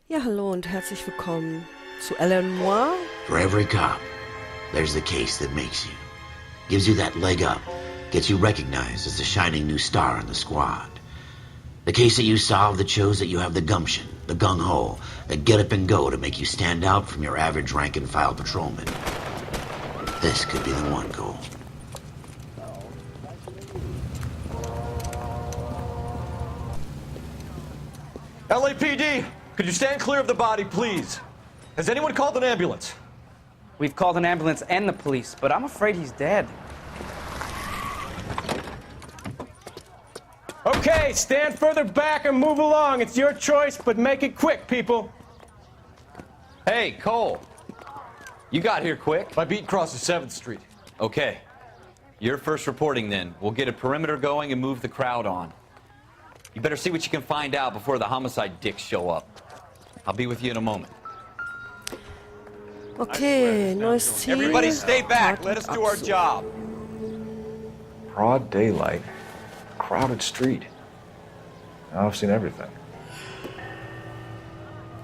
Ja, hallo und herzlich willkommen zu L A NOIRE. For every cop, there's the case that makes you. Gives you that leg up. Gets you recognized as the shining new star in the squad. The case that you solve that shows that you have the gumption, the gung-ho, the get up and go to make you stand out from your average rank-and-file patrolman. This could be the one, Cole. LAPD, could you stand clear of the body, please? Has anyone called an ambulance? We've called an ambulance and the police, but I'm afraid he's dead. Okay, stand further back and move along. It's your choice, but make it quick, people. Hey, Cole. You got here quick. My beat crosses 7th Street. Okay. You're first reporting then. We'll get a perimeter going and move the crowd on. You better see what you can find out before the homicide dicks show up. I'll be with you in a moment. Okay, neues Ziel. Everybody stay back. Let us do our Abzug. job. Broad daylight, crowded street. Now I've seen everything.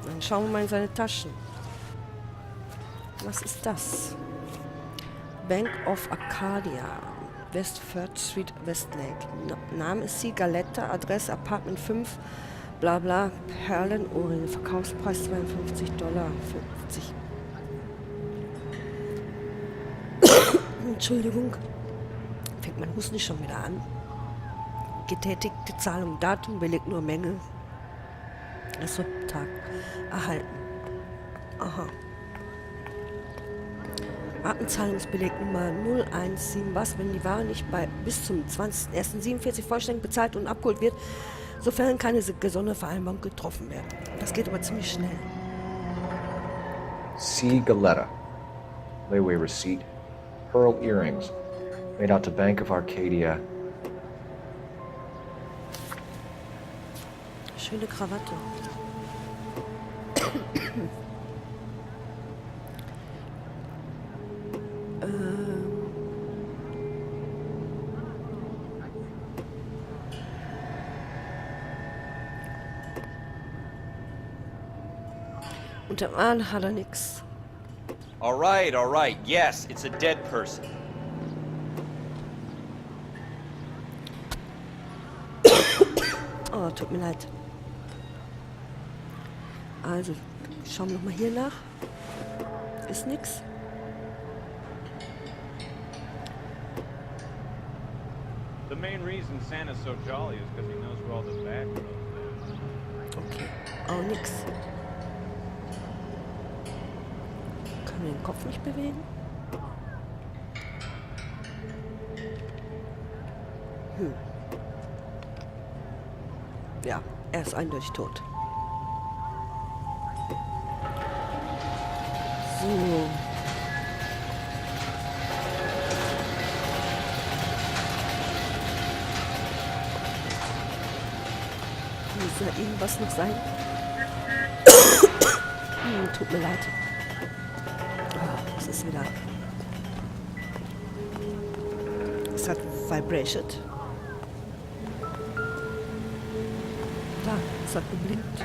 Dann schauen wir mal in seine Taschen. Was ist das? Bank of Arcadia, West 3rd Street, Westlake. Name ist C. Galetta, Adresse Apartment 5, bla bla, Perlenohrringe, Verkaufspreis $52, 50. Entschuldigung, fängt mein Husten schon wieder an. Getätigte Zahlung, Datum, belegt nur Menge. Achso, Tag. Erhalten. Aha. Ratenzahlungsbelegnummer 017, was, wenn die Ware nicht bis zum 20.01.47 vollständig bezahlt und abgeholt wird, sofern keine gesonderte Vereinbarung getroffen werden. Das geht aber ziemlich schnell. C. Galetta. Layaway receipt. Pearl earrings. Made out to Bank of Arcadia. Schöne Krawatte. Unter dem Arm hat er nix. All right. Yes, it's a dead person. Oh, tut mir leid. Also, schauen wir nochmal hier nach. Ist nix. The main reason Santa's so jolly is because he knows where all the back roads live. Okay, auch nix. Können wir den Kopf nicht bewegen? Ja, er ist eindeutig tot. So. Muss da irgendwas noch sein? Tut mir leid. Oh, es ist wieder. Es hat vibrated. Da, es hat geblinkt.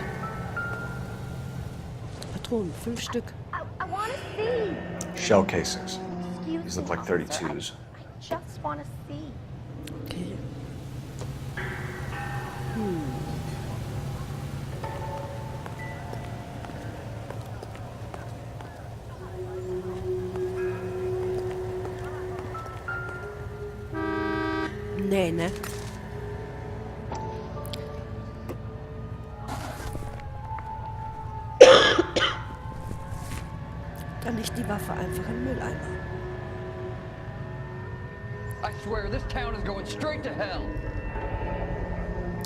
Patronen, 5 Stück. I want to see. Shell casings. Excuse These look me, like officer. 32s. I just want to see. Okay. Nee, ne? Dann nicht die Waffe einfach im Mülleimer. I swear, this town is going straight to hell.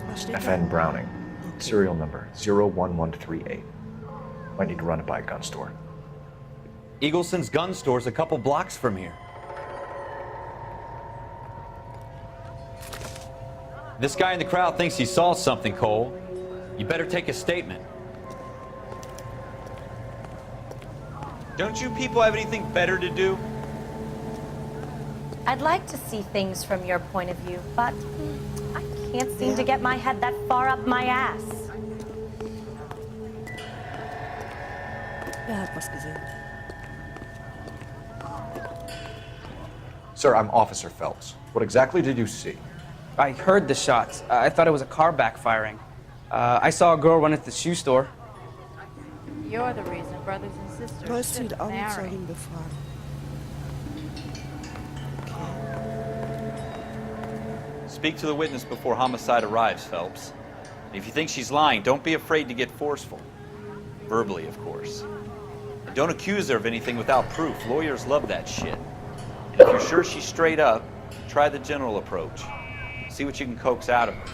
Was steht da? FN Browning. Serial number 01138. Might need to run it by a gun store. Eagleson's gun store's a couple blocks from here. This guy in the crowd thinks he saw something, Cole. You better take a statement. Don't you people have anything better to do? I'd like to see things from your point of view, but I can't seem to get my head that far up my ass. Er hat was gesehen. Sir, I'm Officer Phelps. What exactly did you see? I heard the shots. I thought it was a car backfiring. I saw a girl run into the shoe store. You're the reason brothers and sisters Neues shouldn't marry. Augenzeugin befragen. Speak to the witness before homicide arrives, Phelps. If you think she's lying, don't be afraid to get forceful. Verbally, of course. And don't accuse her of anything without proof. Lawyers love that shit. And if you're sure she's straight up, try the general approach. See what you can coax out of her.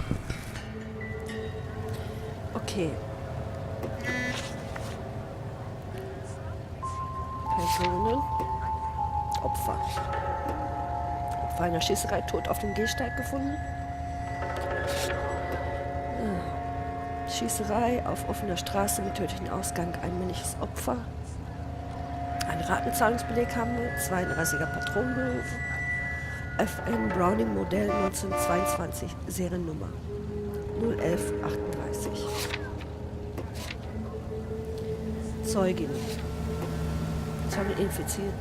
Okay. Personen. Opfer. Opfer einer Schießerei tot auf dem Gehsteig gefunden. Schießerei auf offener Straße mit tödlichem Ausgang. Ein männliches Opfer. Ein Ratenzahlungsbeleg haben wir. 32er Patronenberuf. FN Browning Modell 1922. Seriennummer 01138. Zeugin. Zeugin infiziert,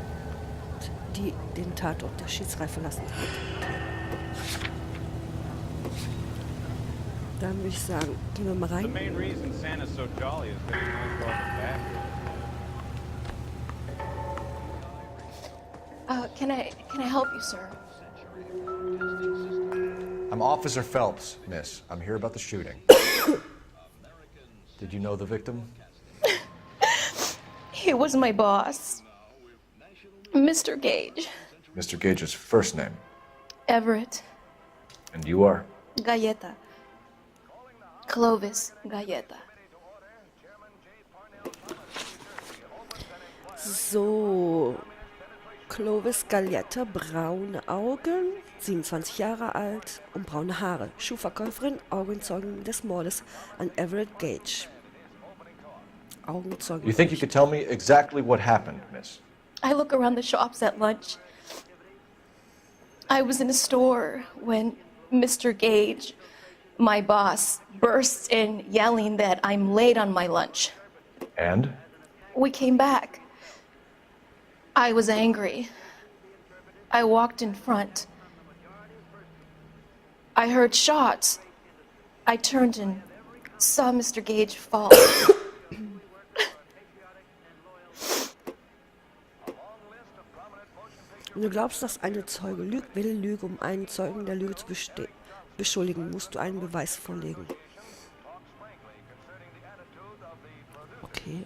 die den Tatort der Schießerei verlassen hat. Dann würde ich sagen, gehen wir mal The rein. main reason Santa's so jolly is because he knows where all the bad guys Can I help you, sir? I'm Officer Phelps, miss. I'm here about the shooting. Did you know the victim? He was my boss, Mr. Gage. Mr. Gage's first name. Everett. And you are? Galleta. Clovis Galleta. So, Clovis Galletta, braune Augen, 27 Jahre alt und braune Haare. Schuhverkäuferin, Augenzeugin des Mordes an Everett Gage. Augenzeugin. You think you could tell me exactly what happened, miss? I look around the shops at lunch. I was in a store when Mr. Gage, my boss, bursts in yelling that I'm late on my lunch. And? We came back. I was angry. I walked in front. I heard shots. I turned and saw Mr. Gage fall. Wenn du glaubst, dass eine Zeuge lügt, will Lüge, um einen Zeugen der Lüge zu beschuldigen, musst du einen Beweis vorlegen. Okay.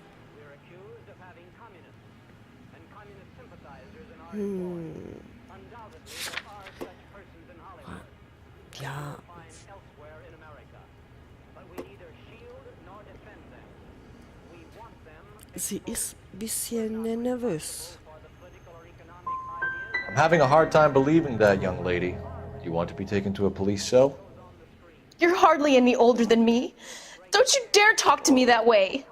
Ja. Sie ist ein bisschen nervös. I'm having a hard time believing that, young lady. You want to be taken to a police cell? You're hardly any older than me. Don't you dare talk to me that way.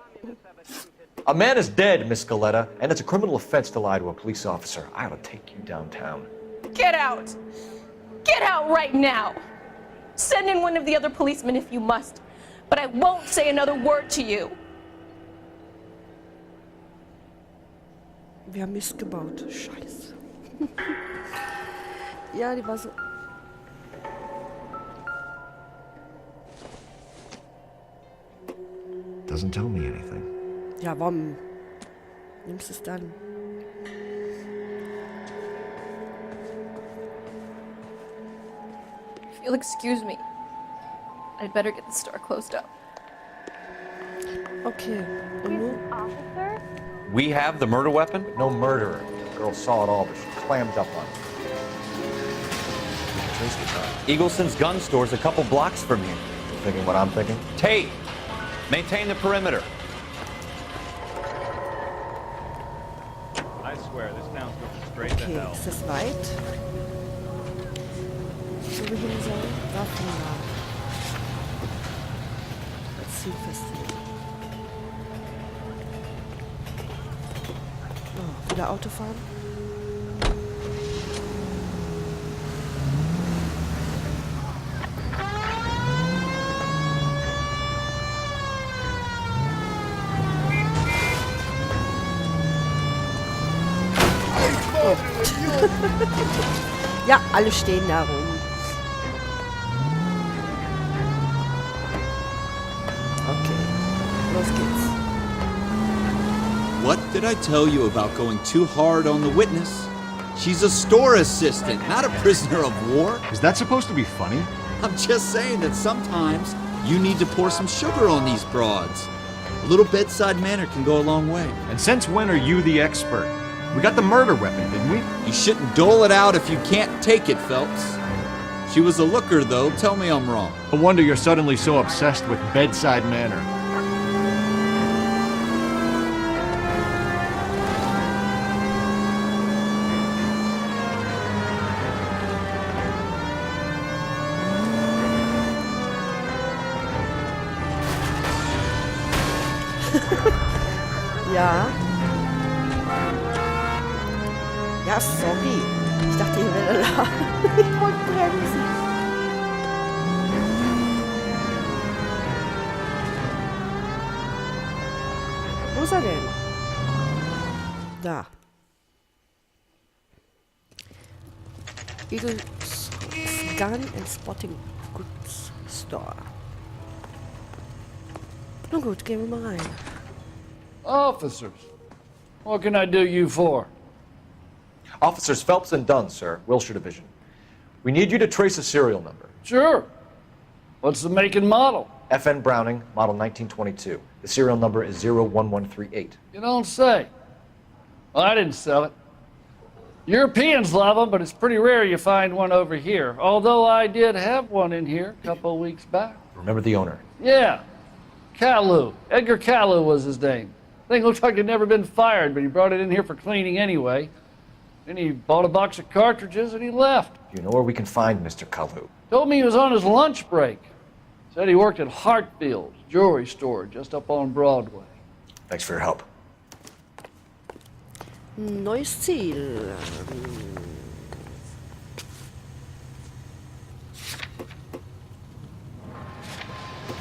A man is dead, Miss Galletta, and it's a criminal offense to lie to a police officer. I ought to take you downtown. Get out. Get out right now. Send in one of the other policemen if you must, but I won't say another word to you. Wir haben Mist gebaut. Scheiße. Ja, die war so... Doesn't tell me anything. Ja, warum nimmst du es dann? If you'll excuse me, I'd better get the store closed up. Okay. Und nun? Officer? We have the murder weapon? No murderer. The girl saw it all, but she clammed up on it. We can trace the car. Eagleson's gun store's a couple blocks from here. You thinking what I'm thinking? Tate, maintain the perimeter. I swear, this town's going straight to Okay, hell. ist das weit? Wo wir hin sollen? Waffenladen. Das Ziel festlegen. Oh, wieder Auto fahren? Ja, alle stehen da rum. Okay, los geht's. What did I tell you about going too hard on the witness? She's a store assistant, not a prisoner of war. Is that supposed to be funny? I'm just saying that sometimes you need to pour some sugar on these broads. A little bedside manner can go a long way. And since when are you the expert? We got the murder weapon, didn't we? You shouldn't dole it out if you can't take it, Phelps. She was a looker, though. Tell me I'm wrong. No wonder you're suddenly so obsessed with bedside manner. Ja. Ja, sorry. Ich dachte, hier wäre der Laden. Ich wollte bremsen. Wo ist er denn? Da. Eagle's Gun and Spotting Goods Store. Na gut, gehen wir mal rein. Officers, what can I do you for? Officers Phelps and Dunn, sir, Wilshire Division. We need you to trace a serial number. Sure. What's the make and model? FN Browning, model 1922. The serial number is 01138. You don't say. Well, I didn't sell it. Europeans love them, but it's pretty rare you find one over here. Although I did have one in here a couple of weeks back. Remember the owner? Yeah. Caillou. Edgar Caillou was his name. Thing looked like he'd never been fired, but he brought it in here for cleaning anyway. Then he bought a box of cartridges and he left. Do you know where we can find Mr. Kalu? Told me he was on his lunch break. Said he worked at Hartfield's jewelry store just up on Broadway. Thanks for your help. Neues Ziel.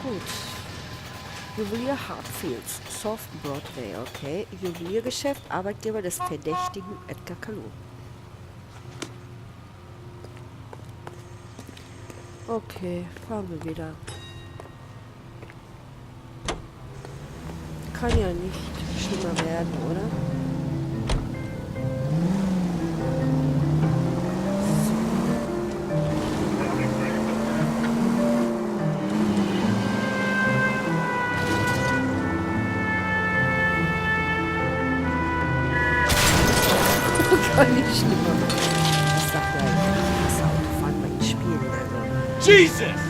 Gut. Juwelier Hartfields, Soft Broadway, okay. Juweliergeschäft, Arbeitgeber des verdächtigen Edgar Caillou. Okay, fahren wir wieder. Kann ja nicht schlimmer werden, oder? Kann nicht schlimmer. Das sagt ja, ich hasse Autofahren bei den Spielen, also. Jesus!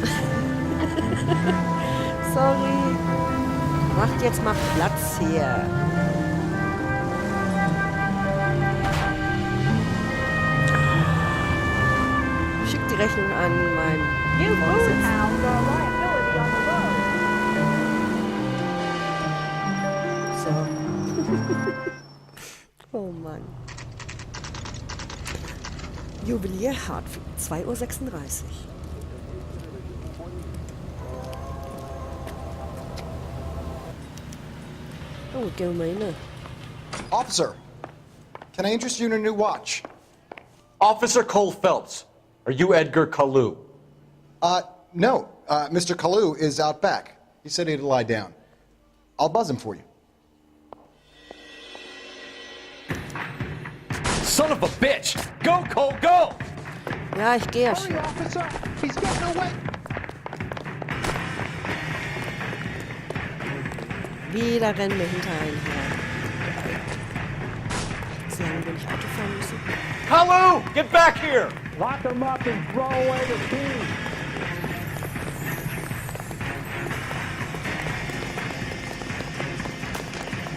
Sorry. Macht jetzt mal Platz hier. Schickt die Rechnung an meinen Vorsitzenden. So. Oh Mann. Juwelier Hartfield, 2:36 Uhr. Oh, gehen wir mal hin. Officer, can I interest you in a new watch? Officer Cole Phelps, are you Edgar Caillou? No. Mr. Kalu is out back. He said he'd lie down. I'll buzz him for you. Son of a bitch! Go, Cole, go! Ja, ich gehe ja schon. Officer, he's getting away. Wieder rennen wir hinter einen her. So lange will ich Auto fahren müssen. Kalu, get back here! Lock them up and throw away the key.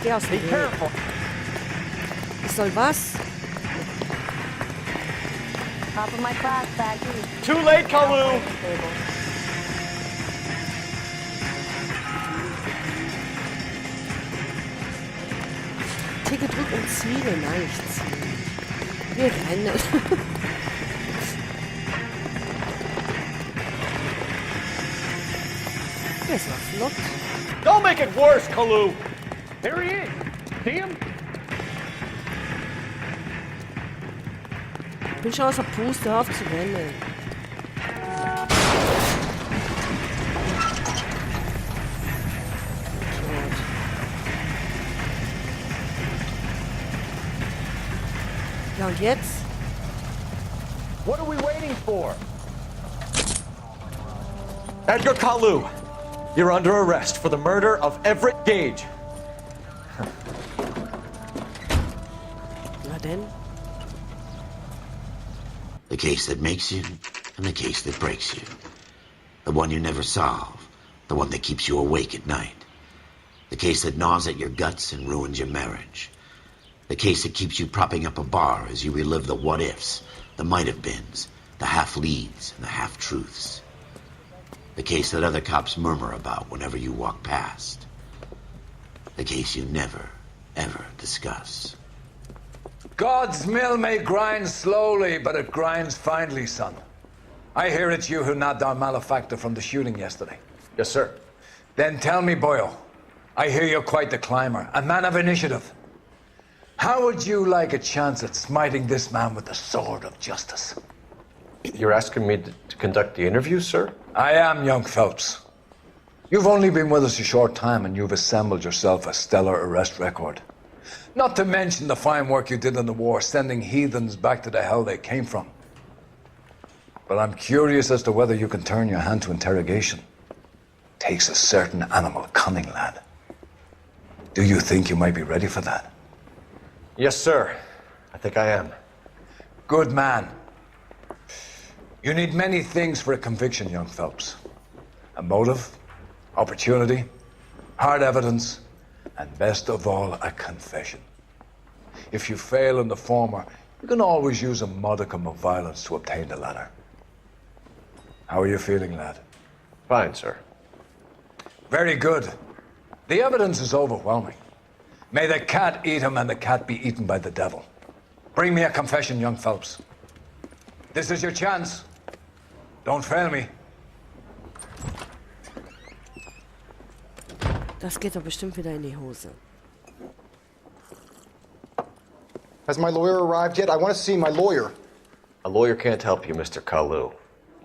Geh aus dem Weg. Ich soll was? Top of my class, back here. Too late, Kalu! T gedrückt und Ziele, nein, ich ziehe. Wir rennen. Das war flott. Don't make it worse, Kalu! There he is. See him? Ich bin schon außer Puste, hör auf zu rennen. Ja, und jetzt? What are we waiting for? Edgar Kalu, you're under arrest for the murder of Everett Gage. Na denn? The case that makes you and the case that breaks you. The one you never solve. The one that keeps you awake at night. The case that gnaws at your guts and ruins your marriage. The case that keeps you propping up a bar as you relive the what-ifs, the might-have-beens, the half-leads, and the half-truths. The case that other cops murmur about whenever you walk past. The case you never, ever discuss. God's mill may grind slowly, but it grinds finely, son. I hear it's you who nabbed our malefactor from the shooting yesterday. Yes, sir. Then tell me, Boyle, I hear you're quite the climber, a man of initiative. How would you like a chance at smiting this man with the sword of justice? You're asking me to conduct the interview, sir? I am, young Phelps. You've only been with us a short time and you've assembled yourself a stellar arrest record. Not to mention the fine work you did in the war, sending heathens back to the hell they came from. But I'm curious as to whether you can turn your hand to interrogation. Takes a certain animal cunning, lad. Do you think you might be ready for that? Yes, sir. I think I am. Good man. You need many things for a conviction, young Phelps. A motive, opportunity, hard evidence, and best of all, a confession. If you fail in the former, you can always use a modicum of violence to obtain the latter. How are you feeling, lad? Fine, sir. Very good. The evidence is overwhelming. May the cat eat him and the cat be eaten by the devil. Bring me a confession, young Phelps. This is your chance. Don't fail me. Das geht doch bestimmt wieder in die Hose. Has my lawyer arrived yet? I want to see my lawyer. A lawyer can't help you, Mr. Kalu.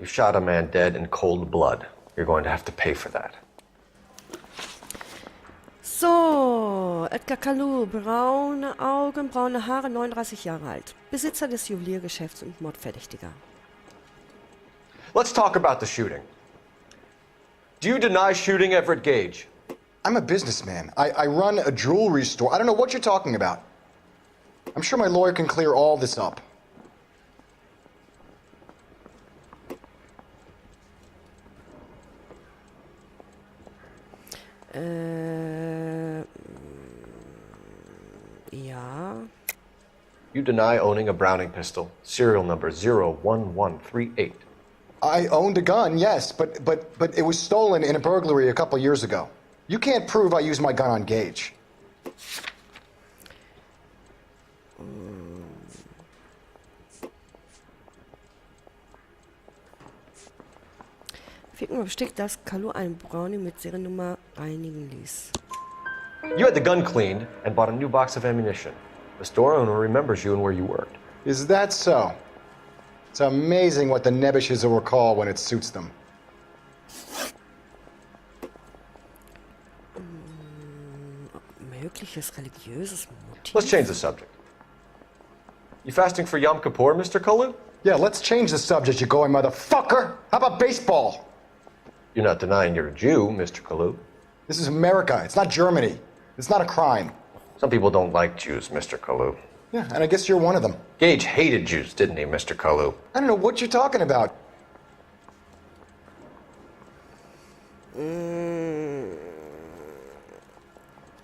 You shot a man dead in cold blood. You're going to have to pay for that. So, Edgar Kalu, braune Augen, braune Haare, 39 Jahre alt. Besitzer des Juweliergeschäfts und Mordverdächtiger. Let's talk about the shooting. Do you deny shooting Everett Gage? I'm a businessman. I run a jewelry store. I don't know what you're talking about. I'm sure my lawyer can clear all this up. Ja. You deny owning a Browning pistol, serial number 01138. I owned a gun, yes, but it was stolen in a burglary a couple years ago. You can't prove I used my gun on Gage. Ficken bestätigt, dass Kalu einen Brownie mit Seriennummer reinigen ließ. You had the gun cleaned and bought a new box of ammunition. The store owner remembers you and where you worked. Is that so? It's amazing what the Nebbishes will recall when it suits them. Mögliches religiöses Motiv. Let's change the subject. You fasting for Yom Kippur, Mr. Kalu? Yeah, let's change the subject, you going motherfucker. How about baseball? You're not denying you're a Jew, Mr. Kalu. This is America. It's not Germany. It's not a crime. Some people don't like Jews, Mr. Kalu. Yeah, and I guess you're one of them. Gage hated Jews, didn't he, Mr. Kalu? I don't know what you're talking about.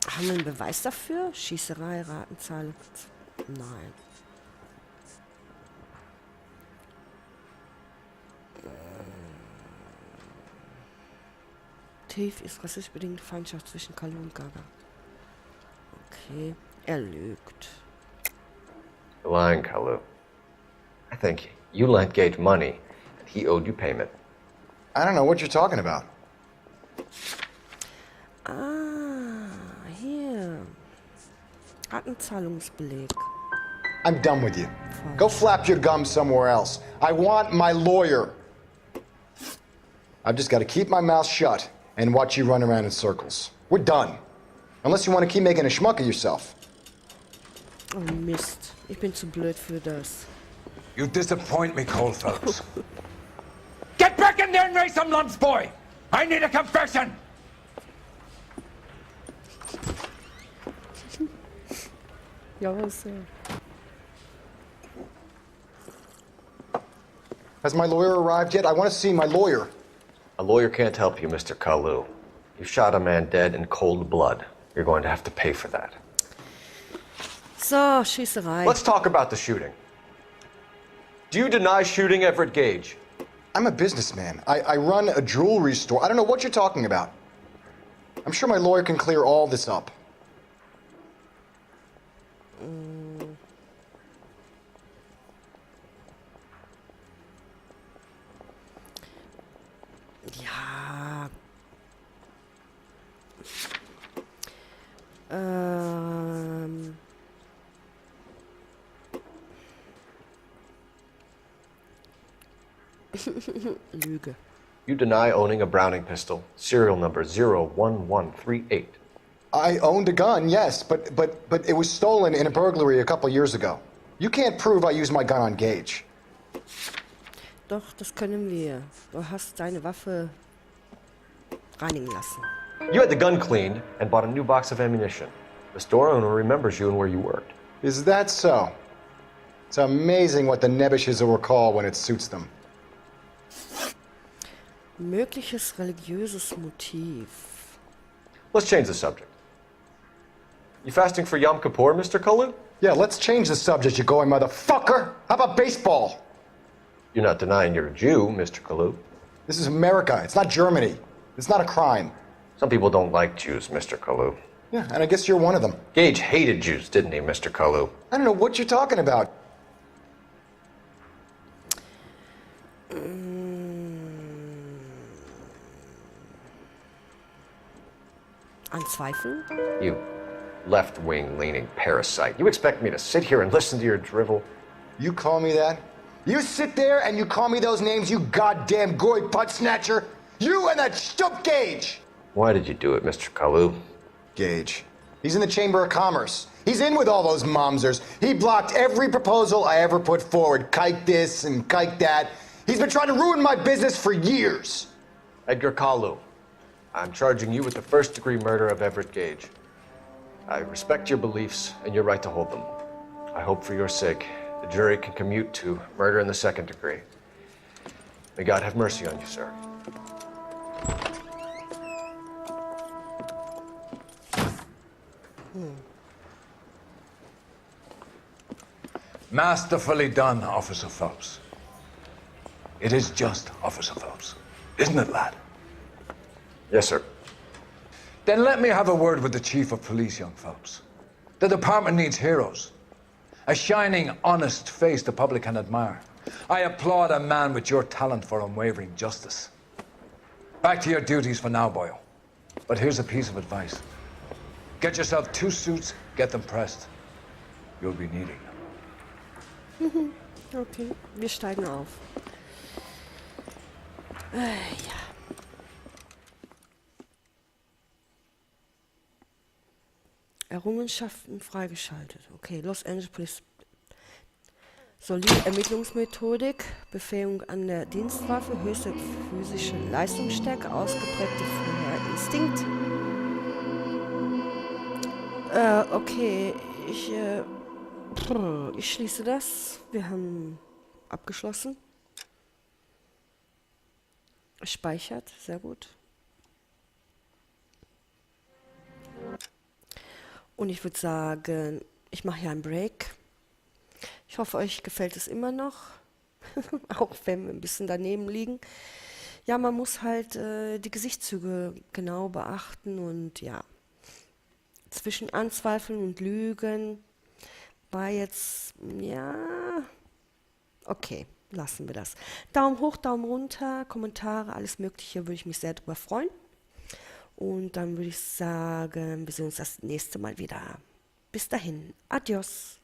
Haben wir einen Beweis dafür? Schießerei, Ratenzahl? Nein. Tief ist rassistisch bedingte Feindschaft zwischen Kalu und Gaga. Okay, er lügt. You're lying, Kalu. I think you lent Gage money and he owed you payment. I don't know what you're talking about. Ah, hier. Ratenzahlungsbeleg. I'm done with you. Go flap your gums somewhere else. I want my lawyer. I've just got to keep my mouth shut and watch you run around in circles. We're done. Unless you want to keep making a schmuck of yourself. Oh Mist, ich bin zu blöd für das. You disappoint me, Cole Phelps. Get back in there and raise some lumps, boy! I need a confession! Ja, sehr. Has my lawyer arrived yet? I want to see my lawyer. A lawyer can't help you, Mr. Kalu. You shot a man dead in cold blood. You're going to have to pay for that. So, Schießerei. Let's talk about the shooting. Do you deny shooting Everett Gage? I'm a businessman. I run a jewelry store. I don't know what you're talking about. I'm sure my lawyer can clear all this up. Ja. Lüge. You deny owning a Browning pistol, serial number 01138. I owned a gun, yes, but it was stolen in a burglary a couple years ago. You can't prove I used my gun on Gage. Doch, das können wir. Du hast deine Waffe reinigen lassen. You had the gun cleaned and bought a new box of ammunition. The store owner remembers you and where you worked. Is that so? It's amazing what the Nebbishes will recall when it suits them. Mögliches religiöses Motiv. Let's change the subject. You fasting for Yom Kippur, Mr. Kalu? Yeah, let's change the subject, you going motherfucker. How about baseball? You're not denying you're a Jew, Mr. Kalu. This is America. It's not Germany. It's not a crime. Some people don't like Jews, Mr. Kalu. Yeah, and I guess you're one of them. Gage hated Jews, didn't he, Mr. Kalu? I don't know what you're talking about. Anzweifeln? You left-wing leaning parasite. You expect me to sit here and listen to your drivel? You call me that? You sit there and you call me those names, you goddamn goy butt snatcher? You and that stup Gage! Why did you do it, Mr. Kalu? Gage. He's in the Chamber of Commerce. He's in with all those momsers. He blocked every proposal I ever put forward. Kike this and kike that. He's been trying to ruin my business for years. Edgar Kalu, I'm charging you with the first-degree murder of Everett Gage. I respect your beliefs and your right to hold them. I hope for your sake the jury can commute to murder in the second degree. May God have mercy on you, sir. Masterfully done, Officer Phelps. It is just Officer Phelps, isn't it, lad? Yes, sir. Then let me have a word with the Chief of Police, young Phelps. The department needs heroes. A shining, honest face the public can admire. I applaud a man with your talent for unwavering justice. Back to your duties for now, Boyle. But here's a piece of advice. Get yourself 2 suits, get them pressed. You'll be needing them. Okay, wir steigen auf. Ja. Errungenschaften freigeschaltet. Okay, Los Angeles Police. Solide Ermittlungsmethodik, Befähigung an der Dienstwaffe, höchste physische Leistungsstärke, ausgeprägte Instinkt. Okay, ich schließe das. Wir haben abgeschlossen. Speichert, sehr gut. Und ich würde sagen, ich mache hier einen Break. Ich hoffe, euch gefällt es immer noch. Auch wenn wir ein bisschen daneben liegen. Ja, man muss halt die Gesichtszüge genau beachten und ja. Zwischen Anzweifeln und Lügen war jetzt, ja, okay, lassen wir das. Daumen hoch, Daumen runter, Kommentare, alles Mögliche, würde ich mich sehr drüber freuen. Und dann würde ich sagen, wir sehen uns das nächste Mal wieder. Bis dahin, adios.